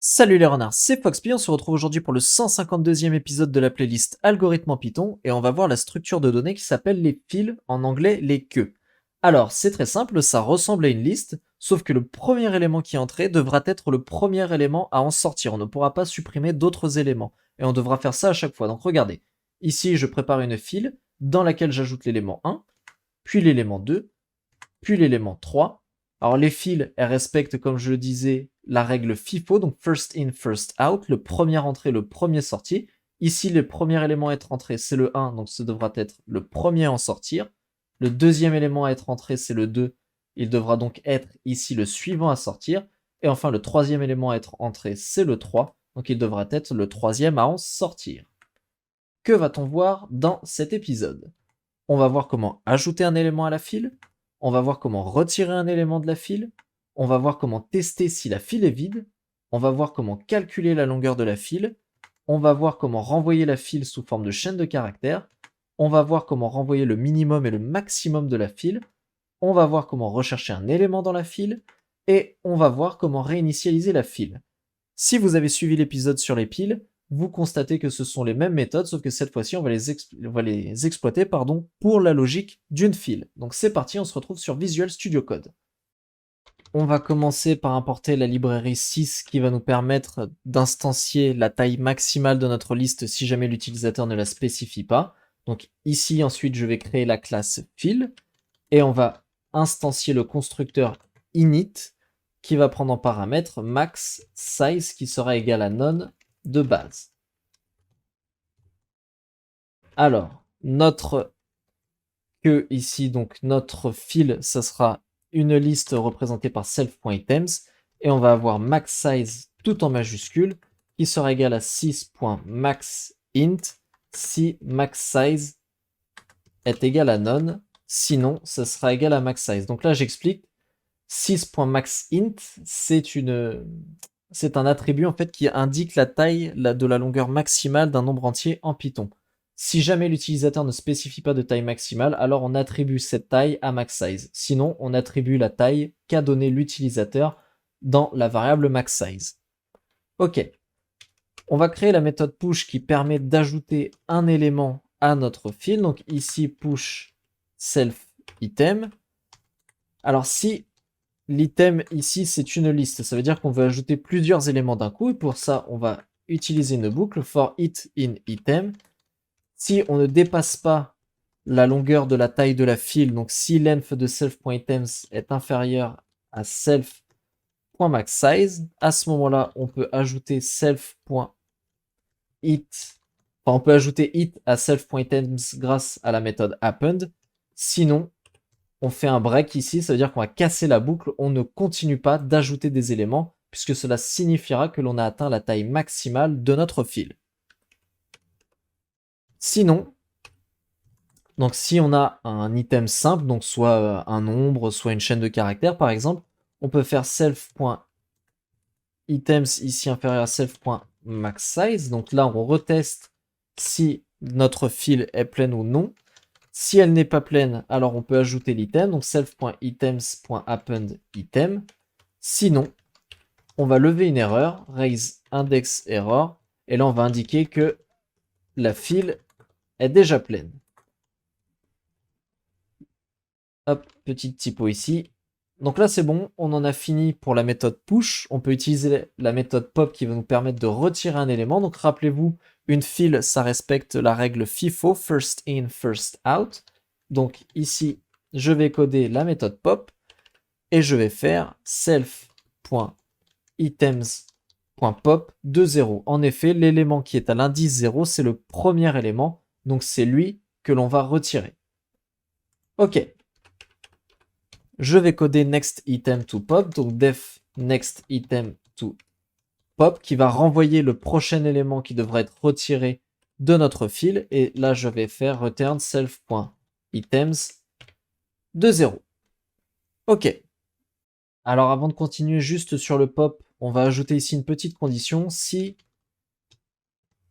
Salut les renards, c'est FoxPy, on se retrouve aujourd'hui pour le 152e épisode de la playlist Algorithme en Python et on va voir la structure de données qui s'appelle les fils, en anglais les queues. Alors c'est très simple, ça ressemble à une liste, sauf que le premier élément qui est entré devra être le premier élément à en sortir, on ne pourra pas supprimer d'autres éléments et on devra faire ça à chaque fois. Donc regardez, ici je prépare une file dans laquelle j'ajoute l'élément 1, puis l'élément 2, puis l'élément 3. Alors les fils, elles respectent, comme je le disais, la règle FIFO, donc first in, first out, le premier entré, le premier sorti. Ici, le premier élément à être entré, c'est le 1, donc ce devra être le premier à en sortir. Le deuxième élément à être entré, c'est le 2, il devra donc être ici le suivant à sortir. Et enfin, le troisième élément à être entré, c'est le 3, donc il devra être le troisième à en sortir. Que va-t-on voir dans cet épisode? On va voir comment ajouter un élément à la file, on va voir comment retirer un élément de la file, on va voir comment tester si la file est vide, on va voir comment calculer la longueur de la file, on va voir comment renvoyer la file sous forme de chaîne de caractères, on va voir comment renvoyer le minimum et le maximum de la file, on va voir comment rechercher un élément dans la file, et on va voir comment réinitialiser la file. Si vous avez suivi l'épisode sur les piles, vous constatez que ce sont les mêmes méthodes, sauf que cette fois-ci, on va les exploiter pour la logique d'une file. Donc c'est parti, on se retrouve sur Visual Studio Code. On va commencer par importer la librairie 6 qui va nous permettre d'instancier la taille maximale de notre liste si jamais l'utilisateur ne la spécifie pas. Donc ici, ensuite, je vais créer la classe file et on va instancier le constructeur init qui va prendre en paramètre max size qui sera égal à none de base. Alors, notre queue ici, donc notre fil, ça sera une liste représentée par self.items et on va avoir max size tout en majuscule qui sera égal à 6.maxInt si max size est égal à none, sinon ça sera égal à max size. Donc là j'explique, 6.maxInt c'est un attribut en fait qui indique la taille de la longueur maximale d'un nombre entier en Python. Si jamais l'utilisateur ne spécifie pas de taille maximale, alors on attribue cette taille à maxSize. Sinon, on attribue la taille qu'a donné l'utilisateur dans la variable maxSize. Ok. On va créer la méthode push qui permet d'ajouter un élément à notre fil. Donc ici, push self item. Alors si l'item ici, c'est une liste, ça veut dire qu'on veut ajouter plusieurs éléments d'un coup. Et pour ça, on va utiliser une boucle for it in item. Si on ne dépasse pas la longueur de la taille de la file, donc si length de self.items est inférieur à self.maxSize, à ce moment-là, on peut ajouter self.it, enfin on peut ajouter it à self.items grâce à la méthode append. Sinon, on fait un break ici, ça veut dire qu'on va casser la boucle, on ne continue pas d'ajouter des éléments, puisque cela signifiera que l'on a atteint la taille maximale de notre file. Sinon, donc si on a un item simple, donc soit un nombre, soit une chaîne de caractères par exemple, on peut faire self.items ici inférieur à self.maxSize. Donc là, on reteste si notre file est pleine ou non. Si elle n'est pas pleine, alors on peut ajouter l'item, donc self.items.append item. Sinon, on va lever une erreur, raise index error, et là on va indiquer que la file est déjà pleine. Hop, petite typo ici. Donc là c'est bon, on en a fini pour la méthode push. On peut utiliser la méthode pop qui va nous permettre de retirer un élément. Donc rappelez-vous, une file, ça respecte la règle FIFO, first in, first out. Donc ici, je vais coder la méthode pop et je vais faire self.items.pop de 0. En effet, l'élément qui est à l'indice 0, c'est le premier élément, donc c'est lui que l'on va retirer. Ok. Je vais coder next item to pop, donc def next item to pop, qui va renvoyer le prochain élément qui devrait être retiré de notre file. Et là, je vais faire return self.items de 0. Ok. Alors avant de continuer juste sur le pop, on va ajouter ici une petite condition. Si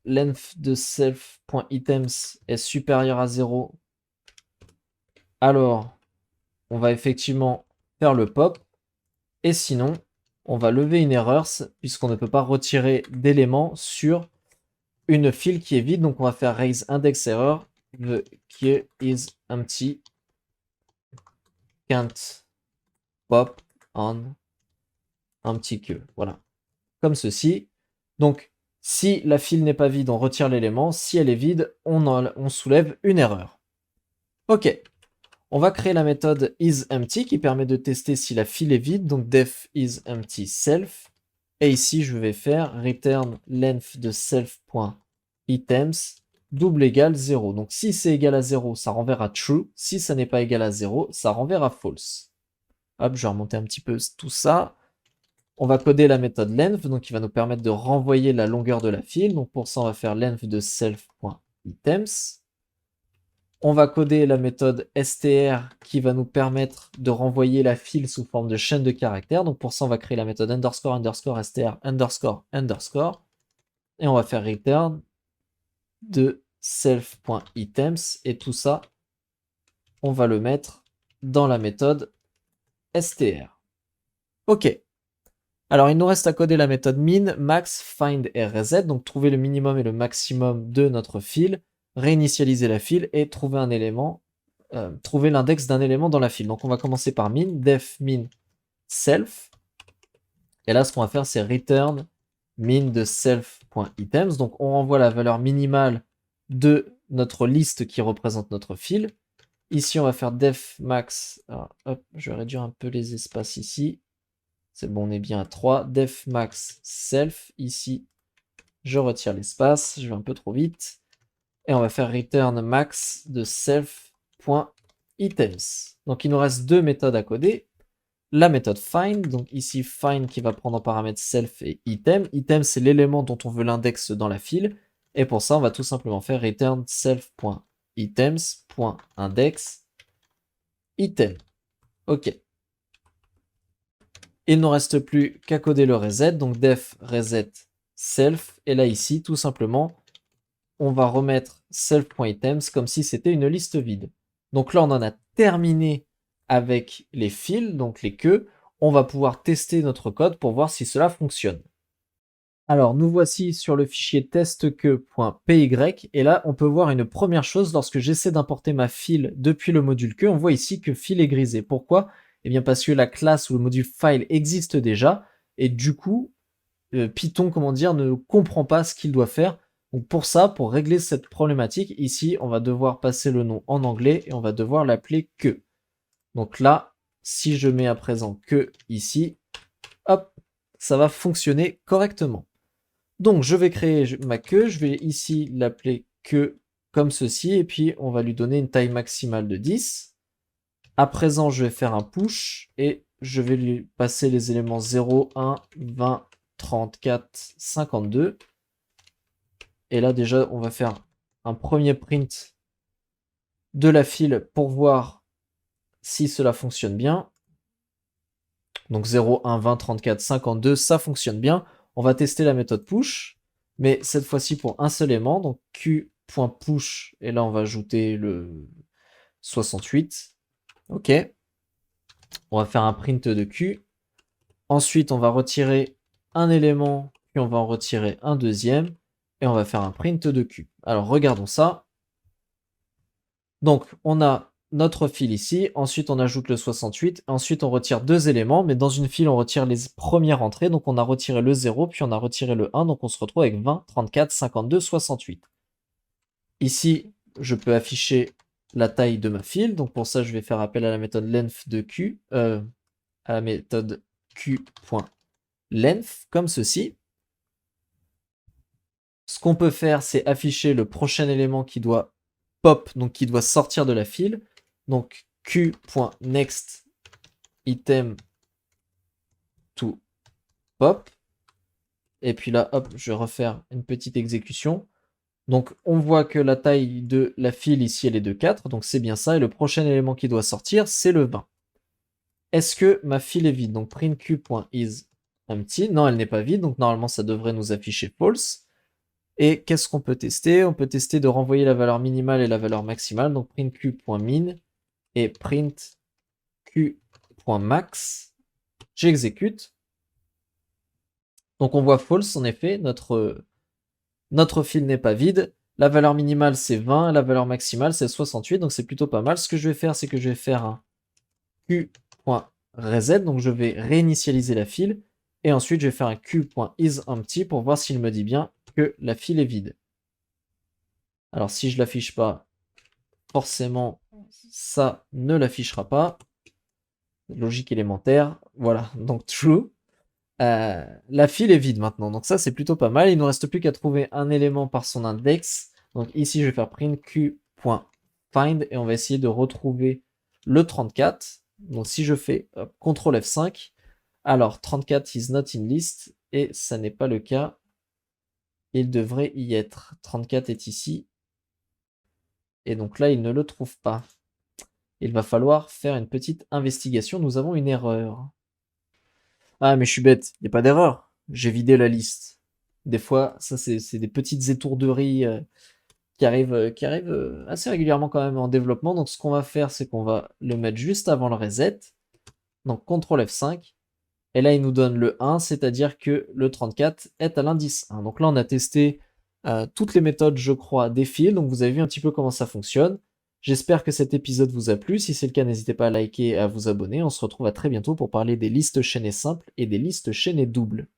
length de self.items est supérieur à 0, alors on va effectivement faire le pop. Et sinon, on va lever une erreur puisqu'on ne peut pas retirer d'éléments sur une file qui est vide. Donc on va faire raise index error, the key is empty, can't pop on empty queue. Voilà, comme ceci. Donc si la file n'est pas vide, on retire l'élément. Si elle est vide, on soulève une erreur. Ok, on va créer la méthode isEmpty qui permet de tester si la file est vide. Donc def isEmpty self. Et ici, je vais faire return length de self.items double égale 0. Donc si c'est égal à 0, ça renverra true. Si ça n'est pas égal à 0, ça renverra false. Hop, je vais remonter un petit peu tout ça. On va coder la méthode length, donc qui va nous permettre de renvoyer la longueur de la file. Donc pour ça, on va faire length de self.items. On va coder la méthode str qui va nous permettre de renvoyer la file sous forme de chaîne de caractères. Donc pour ça, on va créer la méthode underscore underscore str underscore underscore. Et on va faire return de self.items. Et tout ça, on va le mettre dans la méthode str. Ok. Alors, il nous reste à coder la méthode min, max, find et reset. Donc, trouver le minimum et le maximum de notre file, réinitialiser la file et trouver un élément, trouver l'index d'un élément dans la file. Donc, on va commencer par min, def min self. Et là, ce qu'on va faire, c'est return min de self.items. Donc, on renvoie la valeur minimale de notre liste qui représente notre file. Ici, on va faire def max. Alors, hop, je vais réduire un peu les espaces ici. C'est bon, on est bien à 3. Def max self. Ici, je retire l'espace. Je vais un peu trop vite. Et on va faire return max de self.items. Donc, il nous reste deux méthodes à coder. La méthode find. Donc, ici, find qui va prendre en paramètre self et item. Item, c'est l'élément dont on veut l'index dans la file. Et pour ça, on va tout simplement faire return self.items.index item. Ok. Il ne nous reste plus qu'à coder le reset, donc def reset self, et là ici, tout simplement, on va remettre self.items comme si c'était une liste vide. Donc là, on en a terminé avec les fils, donc les queues. On va pouvoir tester notre code pour voir si cela fonctionne. Alors, nous voici sur le fichier testqueue.py, et là, on peut voir une première chose lorsque j'essaie d'importer ma file depuis le module queue. On voit ici que file est grisé. Pourquoi? Eh bien parce que la classe ou le module file existe déjà, et du coup, Python, comment dire, ne comprend pas ce qu'il doit faire. Donc pour ça, pour régler cette problématique, ici, on va devoir passer le nom en anglais et on va devoir l'appeler que. Donc là, si je mets à présent que ici, hop, ça va fonctionner correctement. Donc je vais créer ma queue, je vais ici l'appeler que comme ceci, et puis on va lui donner une taille maximale de 10. À présent, je vais faire un push et je vais lui passer les éléments 0, 1, 20, 34, 52. Et là, déjà, on va faire un premier print de la file pour voir si cela fonctionne bien. Donc 0, 1, 20, 34, 52, ça fonctionne bien. On va tester la méthode push, mais cette fois-ci pour un seul élément. Donc q.push, et là, on va ajouter le 68. Ok. On va faire un print de Q. Ensuite, on va retirer un élément, puis on va en retirer un deuxième, et on va faire un print de Q. Alors, regardons ça. Donc, on a notre file ici, ensuite on ajoute le 68, ensuite on retire deux éléments, mais dans une file, on retire les premières entrées, donc on a retiré le 0, puis on a retiré le 1, donc on se retrouve avec 20, 34, 52, 68. Ici, je peux afficher la taille de ma file, donc pour ça, je vais faire appel à la méthode length de Q, à la méthode Q.length, comme ceci. Ce qu'on peut faire, c'est afficher le prochain élément qui doit pop, donc qui doit sortir de la file. Donc q.next item to pop. Et puis là, hop, je vais refaire une petite exécution. Donc on voit que la taille de la file ici, elle est de 4, donc c'est bien ça. Et le prochain élément qui doit sortir, c'est le 20. Est-ce que ma file est vide? Donc printq.isEmpty. Non, elle n'est pas vide, donc normalement ça devrait nous afficher false. Et qu'est-ce qu'on peut tester? On peut tester de renvoyer la valeur minimale et la valeur maximale. Donc printq.min et printq.max. J'exécute. Donc on voit false, en effet, notre fil n'est pas vide. La valeur minimale c'est 20, la valeur maximale c'est 68, donc c'est plutôt pas mal. Ce que je vais faire, c'est que je vais faire un q.reset, donc je vais réinitialiser la file, et ensuite je vais faire un q.isEmpty pour voir s'il me dit bien que la file est vide. Alors si je l'affiche pas, forcément ça ne l'affichera pas. Logique élémentaire, voilà, donc true. La file est vide maintenant, donc ça c'est plutôt pas mal. Il ne nous reste plus qu'à trouver un élément par son index. Donc ici je vais faire print q.find et on va essayer de retrouver le 34. Donc si je fais CTRL F5, alors 34 is not in list et ça n'est pas le cas. Il devrait y être. 34 est ici. Et donc là il ne le trouve pas. Il va falloir faire une petite investigation. Nous avons une erreur. Ah, mais je suis bête, il n'y a pas d'erreur. J'ai vidé la liste. Des fois, ça, c'est des petites étourderies qui arrivent assez régulièrement quand même en développement. Donc, ce qu'on va faire, c'est qu'on va le mettre juste avant le reset. Donc, CTRL F5. Et là, il nous donne le 1, c'est-à-dire que le 34 est à l'indice 1. Donc là, on a testé toutes les méthodes, je crois, des fils. Donc, vous avez vu un petit peu comment ça fonctionne. J'espère que cet épisode vous a plu. Si c'est le cas, n'hésitez pas à liker et à vous abonner. On se retrouve à très bientôt pour parler des listes chaînées simples et des listes chaînées doubles.